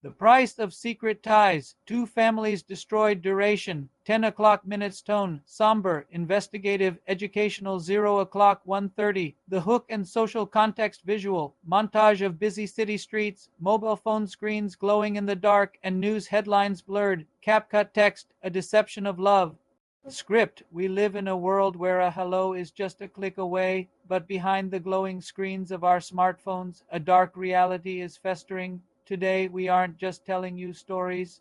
The price of secret ties. Two families destroyed. Duration 10 o'clock minutes. Tone somber, investigative, educational. 0 o'clock 1:30. The hook and social context. Visual montage of busy city streets, mobile phone screens glowing in the dark, and news headlines blurred. CapCut text, a deception of love. Script. We live in a world where a hello is just a click away, but behind the glowing screens of our smartphones, a dark reality is festering. Today, we aren't just telling you stories,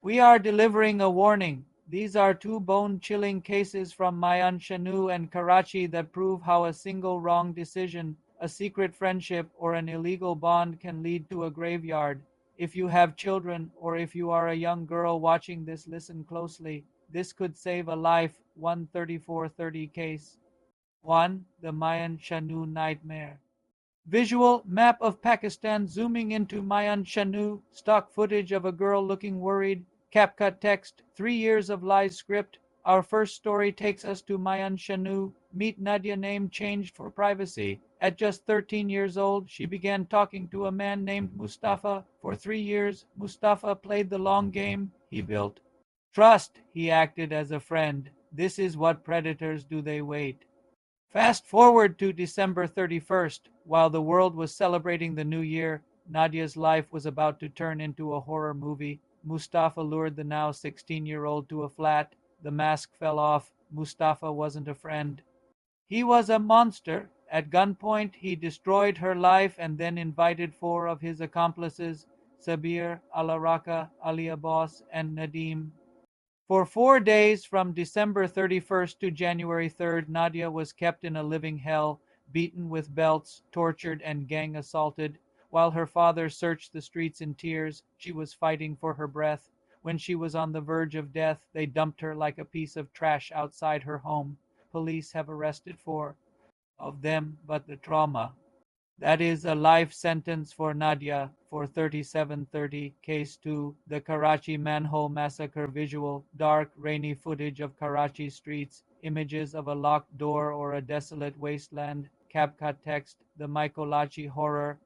we are delivering a warning. These are two bone-chilling cases from Mian Channu and Karachi that prove how a single wrong decision, a secret friendship, or an illegal bond can lead to a graveyard. If you have children, or if you are a young girl watching this, listen closely. This could save a life. 13430 case. 1. The Mian Channu nightmare. Visual map of Pakistan zooming into Mian Channu, stock footage of a girl looking worried, CapCut text, 3 years of lies. Script. Our first story takes us to Mian Channu. Meet Nadia, name changed for privacy. At just 13 years old, she began talking to a man named Mustafa. For 3 years, Mustafa played the long game. He built trust. He acted as a friend. This is what predators do. They wait. Fast forward to December 31st. While the world was celebrating the new year, Nadia's life was about to turn into a horror movie. Mustafa lured the now 16-year-old to a flat. The mask fell off. Mustafa wasn't a friend. He was a monster. At gunpoint, he destroyed her life and then invited 4 of his accomplices, Sabir, Alaraka, Ali Abbas, and Nadim. For 4 days, from December 31st to January 3rd, Nadia was kept in a living hell, beaten with belts, tortured, and gang assaulted. While her father searched the streets in tears, she was fighting for her breath. When she was on the verge of death, they dumped her like a piece of trash outside her home. Police have arrested 4 of them, but the trauma. That is a life sentence for Nadia. For 3730, Case 2, the Karachi Manhole Massacre. Visual, dark, rainy footage of Karachi streets, images of a locked door or a desolate wasteland. CapCut text, the Mykolaichi horror.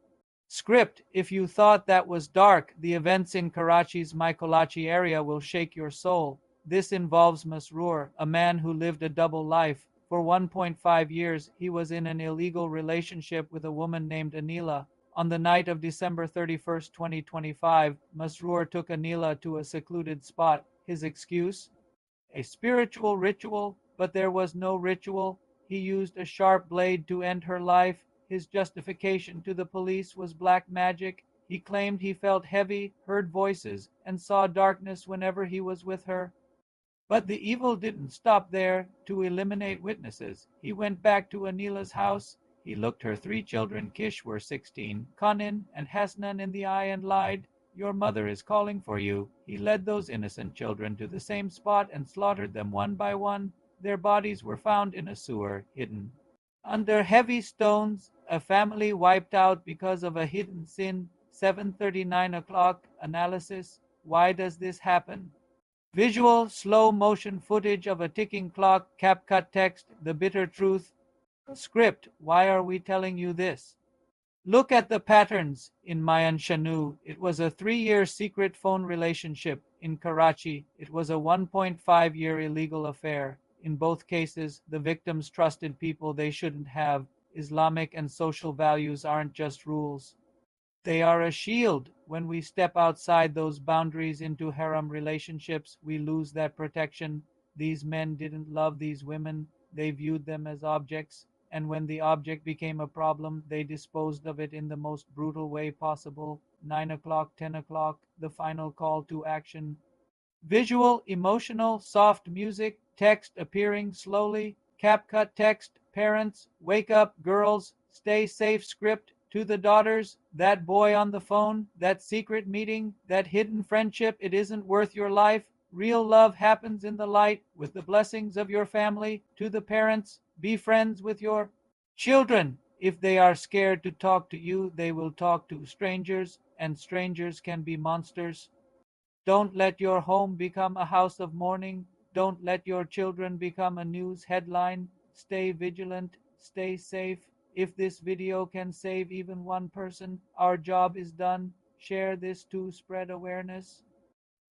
Script. If you thought that was dark, the events in Karachi's Mykolaichi area will shake your soul. This involves Masroor, a man who lived a double life. For 1.5 years, he was in an illegal relationship with a woman named Anila. On the night of December 31st, 2025, Masroor took Anila to a secluded spot. His excuse? A spiritual ritual, but there was no ritual. He used a sharp blade to end her life. His justification to the police was black magic. He claimed he felt heavy, heard voices, and saw darkness whenever he was with her. But the evil didn't stop there. To eliminate witnesses, he went back to Anila's house. He looked her 3 children, Kish were 16, Kanin and Hasnan, in the eye and lied, "Your mother is calling for you." He led those innocent children to the same spot and slaughtered them one by one. Their bodies were found in a sewer, hidden under heavy stones. A family wiped out because of a hidden sin. 7:39 o'clock. Analysis. Why does this happen? Visual, slow motion footage of a ticking clock. CapCut text, the bitter truth. Script. Why are we telling you this? Look at the patterns. In Mian Channu, it was a 3-year secret phone relationship. In Karachi, it was a 1.5-year illegal affair. In both cases, the victims trusted people they shouldn't have. Islamic and social values aren't just rules. They are a shield. When we step outside those boundaries into harem relationships, we lose that protection. These men didn't love these women. They viewed them as objects. And when the object became a problem, they disposed of it in the most brutal way possible. 9 o'clock, 10 o'clock, the final call to action. Visual, emotional, soft music, text appearing slowly. CapCut text, parents, wake up, girls, stay safe. Script. To the daughters, that boy on the phone, that secret meeting, that hidden friendship, it isn't worth your life. Real love happens in the light, with the blessings of your family. To the parents, be friends with your children. If they are scared to talk to you, they will talk to strangers, and strangers can be monsters. Don't let your home become a house of mourning. Don't let your children become a news headline. Stay vigilant, stay safe. If this video can save even one person, our job is done. Share this to spread awareness.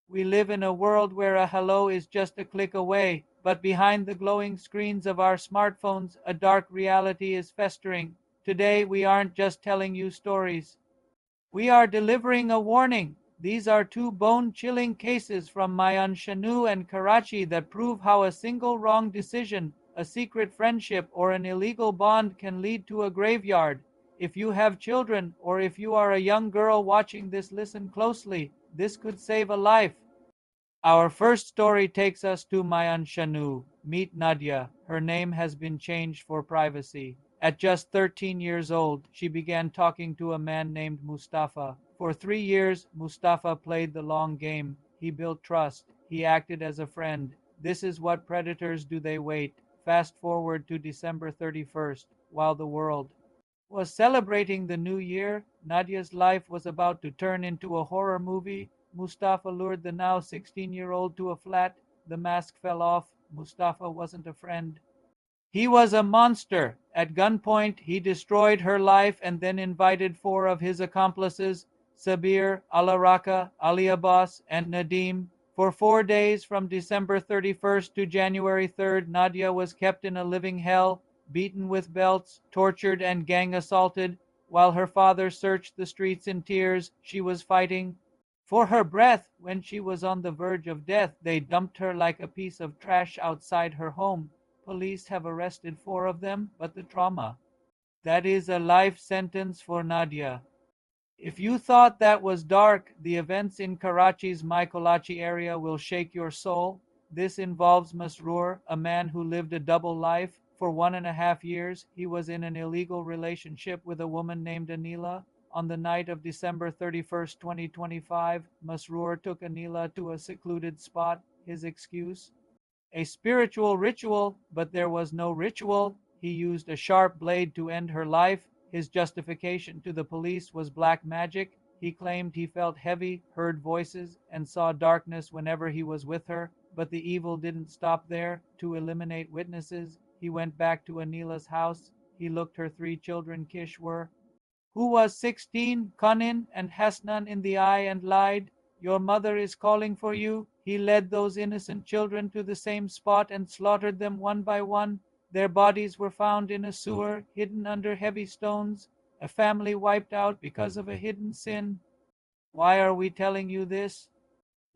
We live in a world where a hello is just a click away, but behind the glowing screens of our smartphones, a dark reality is festering. Today, we aren't just telling you stories. We are delivering a warning. These are two bone-chilling cases from Mian Channu and Karachi that prove how a single wrong decision, a secret friendship, or an illegal bond can lead to a graveyard. If you have children, or if you are a young girl watching this, listen closely. This could save a life. Our first story takes us to Mian Channu. Meet Nadia. Her name has been changed for privacy. At just 13 years old, she began talking to a man named Mustafa. For 3 years, Mustafa played the long game. He built trust. He acted as a friend. This is what predators do. They wait. Fast forward to December 31st, while the world was celebrating the new year. Nadia's life was about to turn into a horror movie. Mustafa lured the now 16-year-old to a flat. The mask fell off. Mustafa wasn't a friend. He was a monster. At gunpoint, he destroyed her life and then invited four of his accomplices, Sabir, Alaraka, Ali Abbas, and Nadim. For 4 days from December 31st to January 3rd, Nadia was kept in a living hell, beaten with belts, tortured and gang assaulted. While her father searched the streets in tears, she was fighting for her breath. When she was on the verge of death, they dumped her like a piece of trash outside her home. Police have arrested four of them, but the trauma. That is a life sentence for Nadia. If you thought that was dark, the events in Karachi's Mykolaichi area will shake your soul. This involves Masroor, a man who lived a double life. For 1.5 years, he was in an illegal relationship with a woman named Anila. On the night of December 31st, 2025, Masroor took Anila to a secluded spot. His excuse? A spiritual ritual, but there was no ritual. He used a sharp blade to end her life. His justification to the police was black magic. He claimed he felt heavy, heard voices, and saw darkness whenever he was with her. But the evil didn't stop there. To eliminate witnesses, he went back to Anila's house. He looked her 3 children, Kishwar, who was 16, Kanin, and Hasnan, in the eye and lied. Your mother is calling for you. He led those innocent children to the same spot and slaughtered them one by one. Their bodies were found in a sewer, hidden under heavy stones. A family wiped out because of a hidden sin. Why are we telling you this?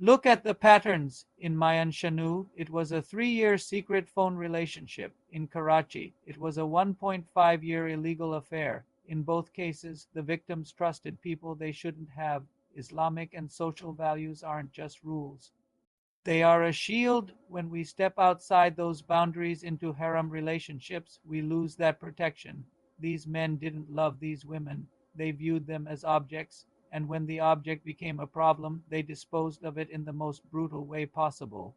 Look at the patterns. In Mian Channu, it was a 3-year secret phone relationship. In Karachi, it was a 1.5-year illegal affair. In both cases, the victims trusted people they shouldn't have. Islamic and social values aren't just rules. They are a shield. When we step outside those boundaries into harem relationships, we lose that protection. These men didn't love these women. They viewed them as objects, and when the object became a problem, they disposed of it in the most brutal way possible.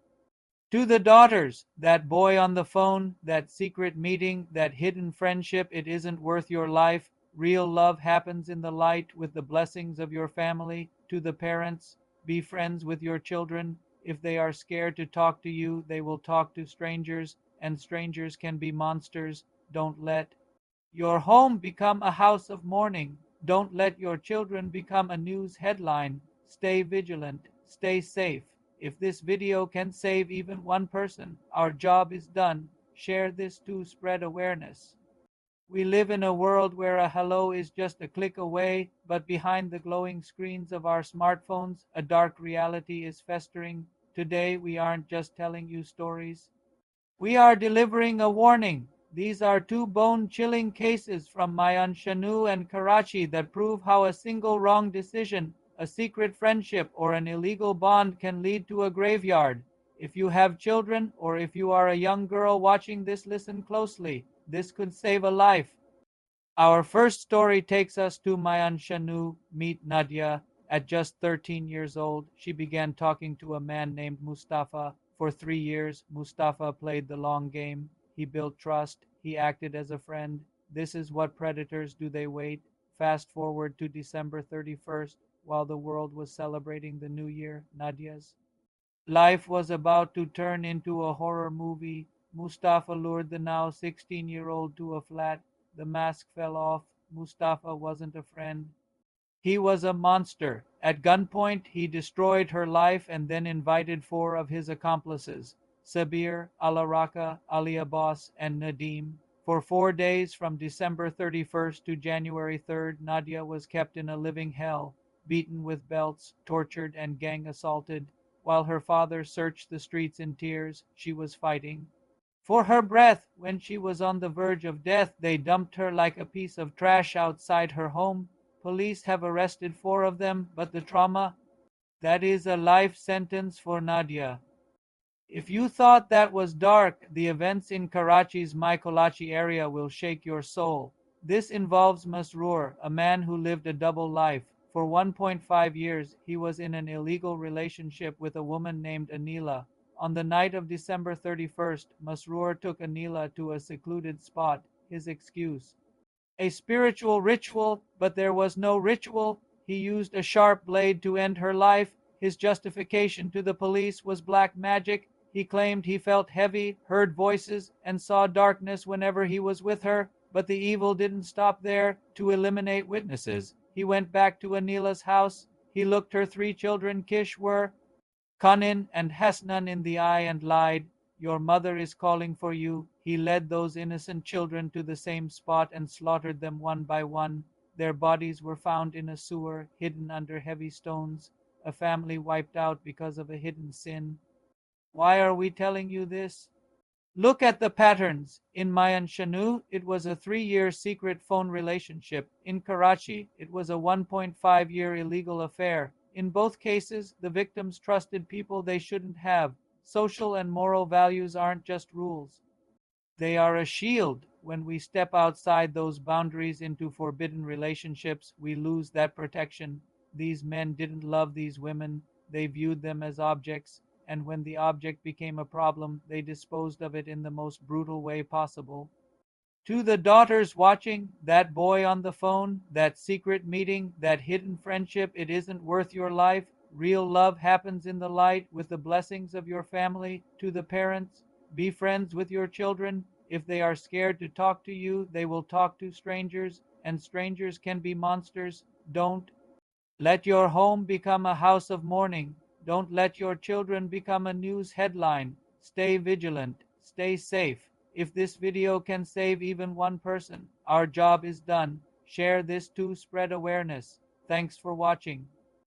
To the daughters, that boy on the phone, that secret meeting, that hidden friendship, it isn't worth your life. Real love happens in the light with the blessings of your family. To the parents, be friends with your children. If they are scared to talk to you, they will talk to strangers, and strangers can be monsters. Don't let your home become a house of mourning. Don't let your children become a news headline. Stay vigilant. Stay safe. If this video can save even one person, our job is done. Share this to spread awareness. We live in a world where a hello is just a click away, but behind the glowing screens of our smartphones, a dark reality is festering. Today, we aren't just telling you stories. We are delivering a warning. These are two bone-chilling cases from Mian Channu and Karachi that prove how a single wrong decision, a secret friendship, or an illegal bond can lead to a graveyard. If you have children, or if you are a young girl watching this, listen closely. This could save a life. Our first story takes us to Mian Channu. Meet Nadia. At just 13 years old, she began talking to a man named Mustafa. For 3 years, Mustafa played the long game. He built trust. He acted as a friend. This is what predators do. They wait. Fast forward to December 31st, while the world was celebrating the new year. Nadia's life was about to turn into a horror movie. Mustafa lured the now 16-year-old to a flat. The mask fell off. Mustafa wasn't a friend. He was a monster. At gunpoint, he destroyed her life and then invited 4 of his accomplices, Sabir, Alaraka, Ali Abbas, and Nadim. For 4 days from December 31st to January 3rd, Nadia was kept in a living hell, beaten with belts, tortured, and gang assaulted. While her father searched the streets in tears, she was fighting for her breath. When she was on the verge of death, they dumped her like a piece of trash outside her home. Police have arrested 4 of them, but the trauma, that is a life sentence for Nadia. If you thought that was dark, the events in Karachi's Karachi area will shake your soul. This involves Masroor, a man who lived a double life. For 1.5 years, he was in an illegal relationship with a woman named Anila. On the night of December 31st, Masroor took Anila to a secluded spot. His excuse: a spiritual ritual, but there was no ritual. He used a sharp blade to end her life. His justification to the police was black magic. He claimed he felt heavy, heard voices, and saw darkness whenever he was with her. But the evil didn't stop there. To eliminate witnesses, he went back to Anila's house. He looked her 3 children, Kishwar, Kanin, and Hasnan, in the eye and lied, "Your mother is calling for you." He led those innocent children to the same spot and slaughtered them one by one. Their bodies were found in a sewer, hidden under heavy stones. A family wiped out because of a hidden sin. Why are we telling you this? Look at the patterns. In Mian Channu, it was a 3-year secret phone relationship. In Karachi, it was a 1.5-year illegal affair. In both cases, the victims trusted people they shouldn't have. Social and moral values aren't just rules. They are a shield. When we step outside those boundaries into forbidden relationships, we lose that protection. These men didn't love these women. They viewed them as objects, and when the object became a problem, they disposed of it in the most brutal way possible. To the daughters watching, that boy on the phone, that secret meeting, that hidden friendship, it isn't worth your life. Real love happens in the light with the blessings of your family. To the parents, be friends with your children. If they are scared to talk to you, they will talk to strangers, and strangers can be monsters. Don't let your home become a house of mourning. Don't let your children become a news headline. Stay vigilant. Stay safe. If this video can save even one person, our job is done. Share this to spread awareness. Thanks for watching.